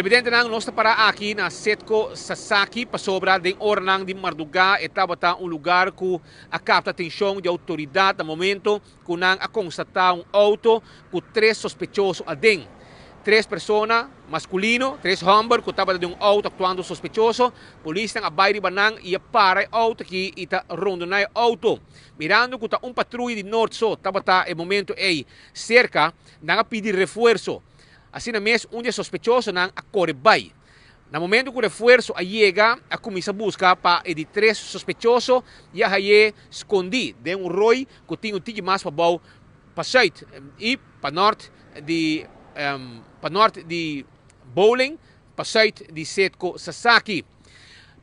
Televidente nang nosta para aqui na Setco Sasaki, pasobra din oranang di Marduga, etaba lugar ku capta atenção de autoridade no momento ku nang constatar auto ku tres sospechosos adem. Três pessoas masculino, três homens que estavam de auto atuando sospechoso. Polícia a bairro banang ia para auto que ita rondonai auto. Mirando que patrulha de norte-sul estava em momento aí cerca, nang pedir reforço. Assim mesmo, um sospechoso nang acorrebay. No momento que o reforço chega, a começa a buscar para de três sospechosos e a escondi de roi que tinha um mais para bom para site e para norte de Bowling, para site de Setco Sasaki.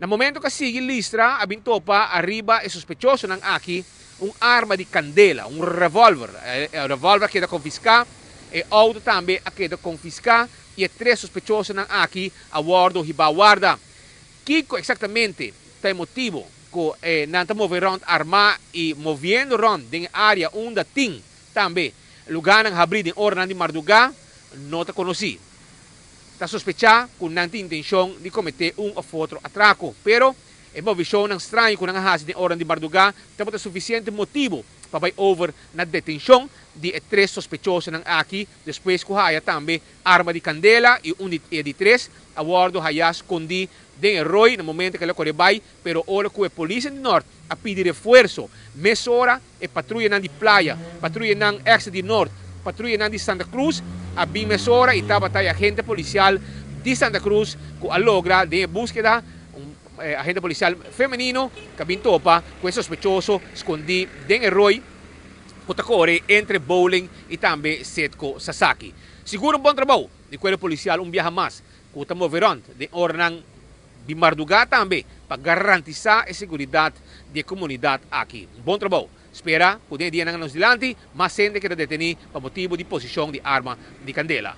No momento que sigue listra, a bintopa arriba é sospechoso nang aqui arma de candela, revólver. O revólver que é confiscado. E auto também a queda confiscar e três sospechosos aqui a bordo de guarda. Kiko exatamente tem motivo que não está movendo arma e movendo rond em área onde tem também lugar na abrir em hora de Marduga não está conhecido. Está sospechado que não tem intenção de cometer ou outro atraco, pero é uma visão estranha que não há em hora de Marduga tem suficiente motivo para over na detenção de três sospechosos aqui, depois que haya também arma de candela e de três, a bordo haya escondi de Roy no momento que ele corre pero ora que a polícia do norte a pedir reforço, mesora e patrulha de praia, patrulha ng ex de norte, patrulha de Santa Cruz, a bem mesora e estava agente policial de Santa Cruz que a logra de búsqueda agente policial feminino que bintopa com sospechoso escondi de Roy Cotacore entre Bowling e também Setco Sasaki. Seguro um bom trabalho de coelho policial viaja mais que estamos moverão de ornang de Marduga também para garantizar a segurança da comunidade aqui. Um bom trabalho. Espera, poder dia nos dilante, mas sente que deteni para motivo de posição de arma de candela.